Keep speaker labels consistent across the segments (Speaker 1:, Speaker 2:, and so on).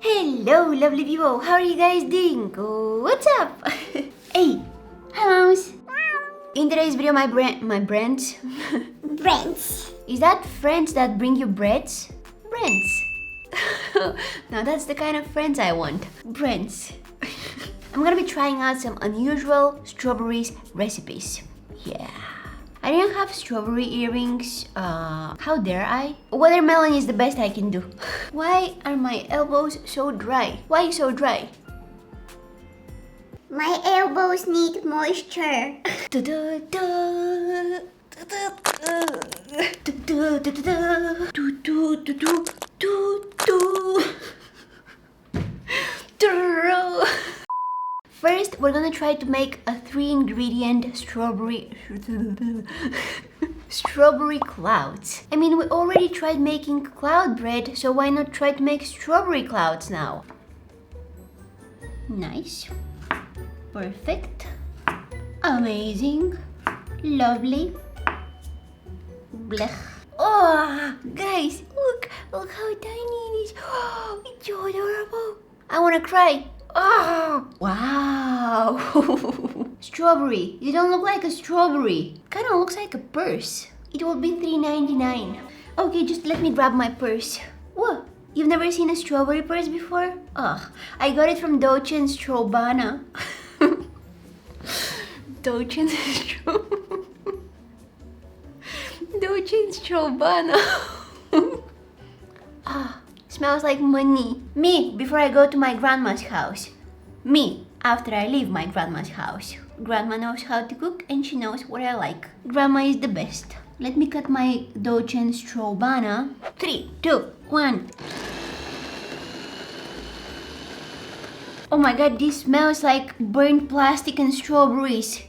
Speaker 1: Hello, lovely people. How are you guys doing? What's up? Hey, hi, moms. In today's video, my brands.
Speaker 2: Brands.
Speaker 1: Is that friends that bring you breads? Brands. Now that's the kind of friends I want. Brands. I'm gonna be trying out some unusual strawberries recipes. Yeah. I didn't have strawberry earrings. How dare I? Watermelon is the best I can do. Why are my elbows so dry? Why so dry?
Speaker 2: My elbows need moisture.
Speaker 1: First, we're gonna try to make a 3-ingredient strawberry clouds. I mean, we already tried making cloud bread, so why not try to make strawberry clouds now? Nice. Perfect. Amazing. Lovely. Blech. Oh, guys, look how tiny it is. Oh, it's so adorable. I wanna cry. Oh, wow. Strawberry. You don't look like a strawberry. Kind of looks like a purse. It will be $3.99. Okay, just let me grab my purse. Whoa, you've never seen a strawberry purse before? Oh, I got it from Dolce & Gabbana. Dolce & Gabbana. Ah. Smells like money. Me, before I go to my grandma's house. Me, after I leave my grandma's house. Grandma knows how to cook and she knows what I like. Grandma is the best. Let me cut my Dolce & Gabbana. 3, 2, 1. Oh my god, this smells like burnt plastic and strawberries.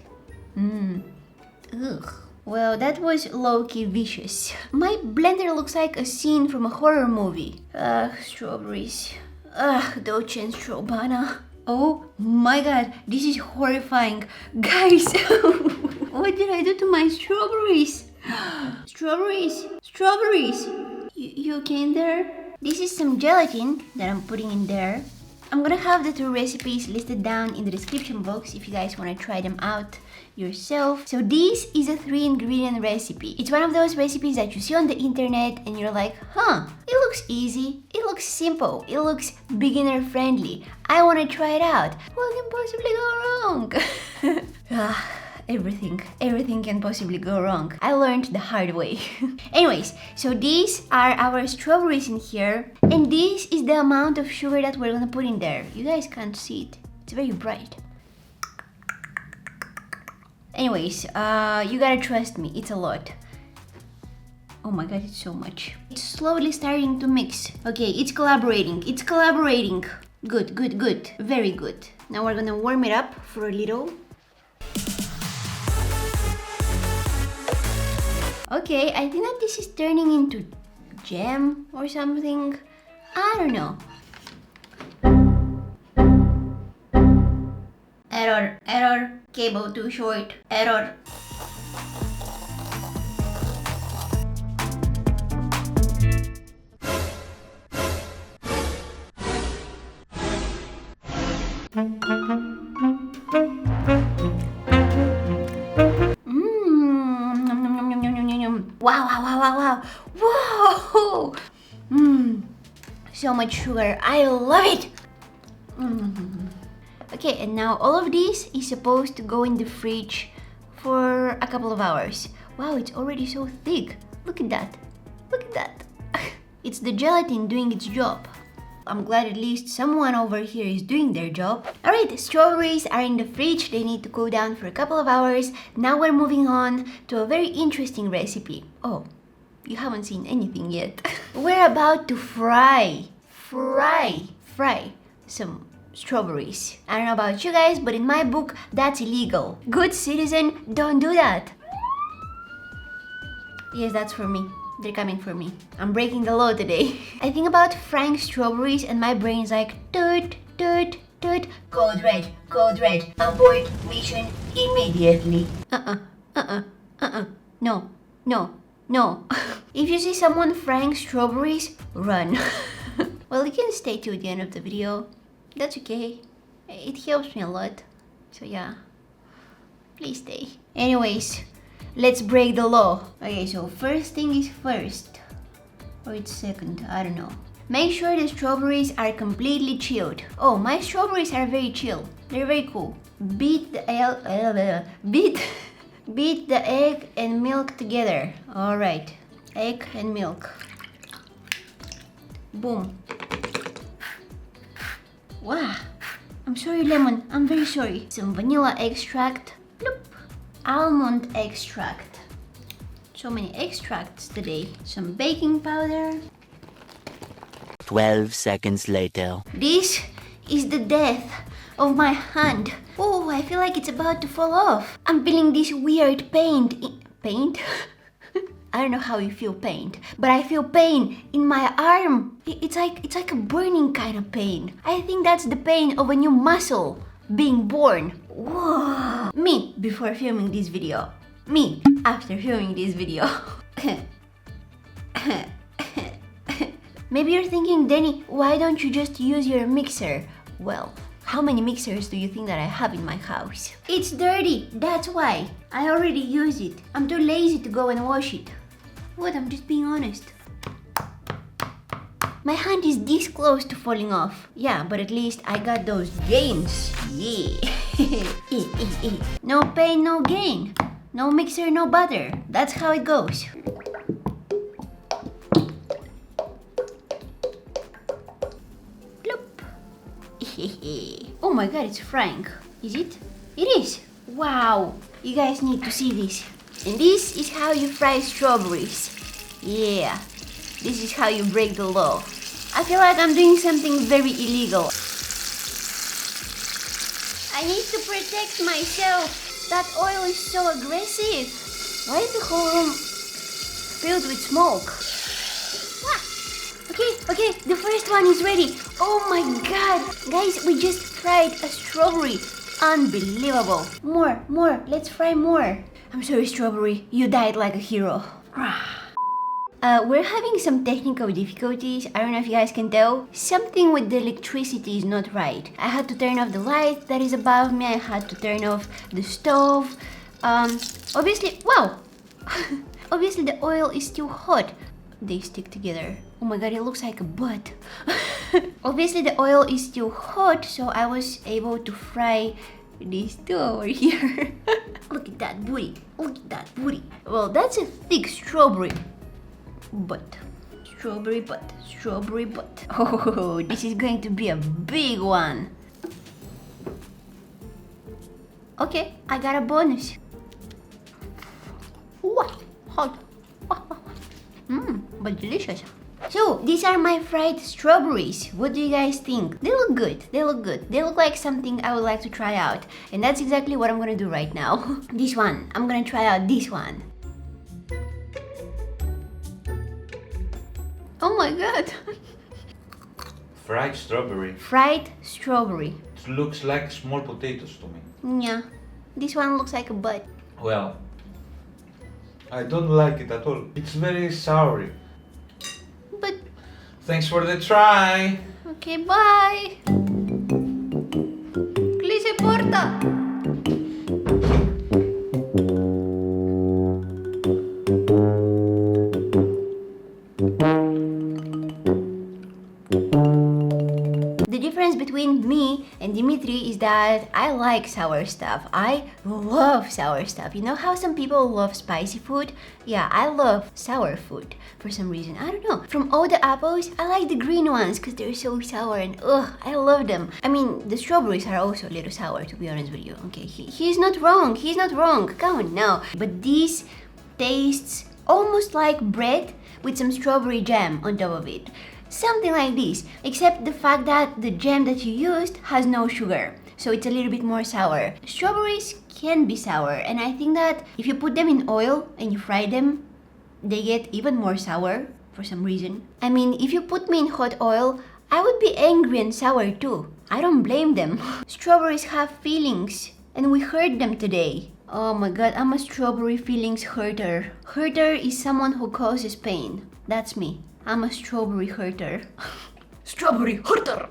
Speaker 1: Ugh. Well, that was low-key vicious. My blender looks like a scene from a horror movie. Strawberries. Dolce & Gabbana. Oh my god, this is horrifying. Guys, what did I do to my strawberries? Strawberries. You okay in there? This is some gelatin that I'm putting in there. I'm gonna have the 2 recipes listed down in the description box if you guys wanna try them out yourself. So this is a 3-ingredient recipe. It's one of those recipes that you see on the internet and you're like, it looks easy, it looks simple, it looks beginner friendly. I wanna try it out. What can possibly go wrong? Everything can possibly go wrong. I learned the hard way. Anyways, so these are our strawberries in here, and this is the amount of sugar that we're gonna put in there. You guys can't see it. It's very bright. Anyways, you gotta trust me, it's a lot. Oh my god, it's so much. It's slowly starting to mix. Okay, it's collaborating. Good. Very good. Now we're gonna warm it up for a little. Okay, I think that this is turning into jam or something. I don't know. Error, cable too short, error. Wow. Whoa! So much sugar. I love it! Okay, and now all of this is supposed to go in the fridge for a couple of hours. Wow, it's already so thick. Look at that. It's the gelatin doing its job. I'm glad at least someone over here is doing their job. Alright, the strawberries are in the fridge. They need to cool down for a couple of hours. Now we're moving on to a very interesting recipe. Oh, you haven't seen anything yet. We're about to fry some strawberries. I don't know about you guys, but in my book, that's illegal. Good citizen, don't do that. Yes, that's for me. They're coming for me. I'm breaking the law today. I think about frying strawberries and my brain's like, toot. Code red. Abort mission immediately. No. If you see someone frying strawberries, run. Well, you can stay to the end of the video. That's okay. It helps me a lot. So yeah, please stay. Anyways, let's break the law. Okay, so first thing is first. Or it's second, I don't know. Make sure the strawberries are completely chilled. Oh, my strawberries are very chill. They're very cool. Beat the beat the egg and milk together. All right, egg and milk. Boom. Wow. I'm sorry, lemon. I'm very sorry. Some vanilla extract. Bloop. Almond extract. So many extracts today. Some baking powder.
Speaker 3: 12 seconds later.
Speaker 1: This is the death of my hand. Oh, I feel like it's about to fall off. I'm feeling this weird pain. Pain? I don't know how you feel pain, but I feel pain in my arm. It's like a burning kind of pain. I think that's the pain of a new muscle being born. Whoa. Me before filming this video. Me after filming this video. Maybe you're thinking, Danny, why don't you just use your mixer? Well, how many mixers do you think that I have in my house? It's dirty, that's why. I already used it. I'm too lazy to go and wash it. What? I'm just being honest. My hand is this close to falling off. Yeah, but at least I got those gains. Yeah. No pain, no gain. No mixer, no butter. That's how it goes. Bloop. Oh my god, it's frying. Is it? It is. Wow. You guys need to see this. And this is how you fry strawberries. Yeah. This is how you break the law. I feel like I'm doing something very illegal. I need to protect myself. That oil is so aggressive. Why is the whole room filled with smoke? Okay, the first one is ready. Oh my god. Guys, we just fried a strawberry. Unbelievable. More. Let's fry more. I'm sorry, strawberry. You died like a hero. We're having some technical difficulties. I don't know if you guys can tell. Something with the electricity is not right. I had to turn off the light that is above me. I had to turn off the stove. Obviously, wow. Obviously the oil is still hot. They stick together. Oh my god, it looks like a butt. Obviously the oil is still hot, so I was able to fry these two over here. Look at that booty. Look at that booty. Well, that's a thick strawberry butt. Strawberry butt. Oh, this is going to be a big one. Okay, I got a bonus. What? Hot. But delicious. So, these are my fried strawberries. What do you guys think? They look good. They look like something I would like to try out. And that's exactly what I'm gonna do right now. This one. I'm gonna try out this one. Oh my god.
Speaker 4: Fried strawberry.
Speaker 1: Fried strawberry.
Speaker 4: It looks like small potatoes to me.
Speaker 1: Yeah. This one looks like a butt.
Speaker 4: Well, I don't like it at all. It's very soury.
Speaker 1: But...
Speaker 4: Thanks for the try.
Speaker 1: Okay, bye. Please se porta. The difference between me and Dimitri is that I like sour stuff. I love sour stuff. You know how some people love spicy food? Yeah, I love sour food for some reason. I don't know. From all the apples, I like the green ones because they're so sour and I love them. I mean, the strawberries are also a little sour, to be honest with you. Okay, he's not wrong. He's not wrong. Come on now. But this tastes almost like bread with some strawberry jam on top of it. Something like this, except the fact that the jam that you used has no sugar, so it's a little bit more sour. Strawberries can be sour, and I think that if you put them in oil and you fry them, they get even more sour for some reason. I mean, if you put me in hot oil, I would be angry and sour too. I don't blame them. Strawberries have feelings, and we hurt them today. Oh my god, I'm a strawberry feelings hurter. Hurter is someone who causes pain. That's me. I'm a strawberry hurter. strawberry harder.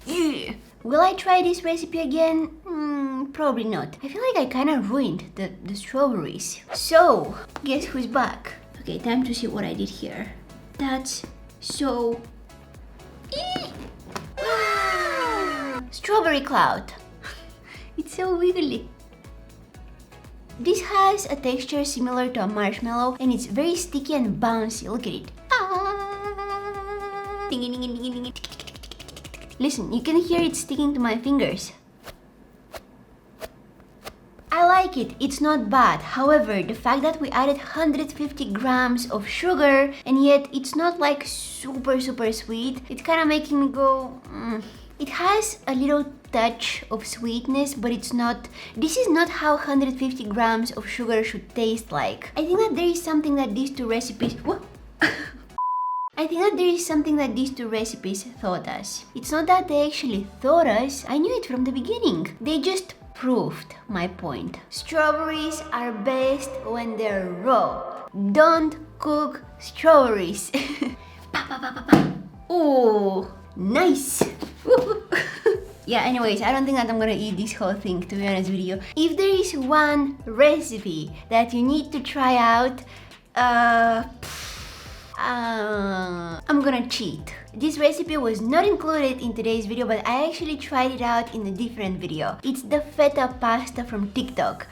Speaker 1: Yeah. Will I try this recipe again? Probably not. I feel like I kind of ruined the strawberries. So, guess who's back? Okay, time to see what I did here. That's so... Strawberry cloud. It's so wiggly. This has a texture similar to a marshmallow and it's very sticky and bouncy. Look at it. Listen, you can hear it sticking to my fingers. I like it, it's not bad. However, the fact that we added 150 grams of sugar and yet it's not like super sweet, it's kind of making me go... It has a little touch of sweetness, but it's not... This is not how 150 grams of sugar should taste like. I think that there is something that these two recipes... What? I think that there is something that these two recipes taught us. It's not that they actually taught us, I knew it from the beginning. They just proved my point. Strawberries are best when they're raw. Don't cook strawberries. Oh, nice. Yeah, anyways, I don't think that I'm gonna eat this whole thing, to be honest with you. If there is one recipe that you need to try out, I'm gonna cheat. This recipe was not included in today's video, but I actually tried it out in a different video. It's the feta pasta from TikTok.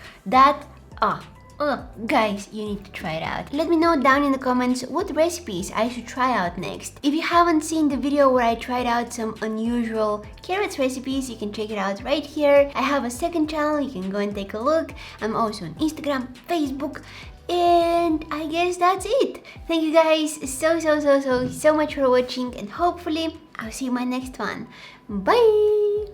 Speaker 1: Guys, you need to try it out. Let me know down in the comments what recipes I should try out next. If you haven't seen the video where I tried out some unusual carrots recipes, you can check it out right here. I have a second channel, you can go and take a look. I'm also on Instagram, Facebook, and I guess that's it. Thank you guys so much for watching, and hopefully I'll see you in my next one. Bye!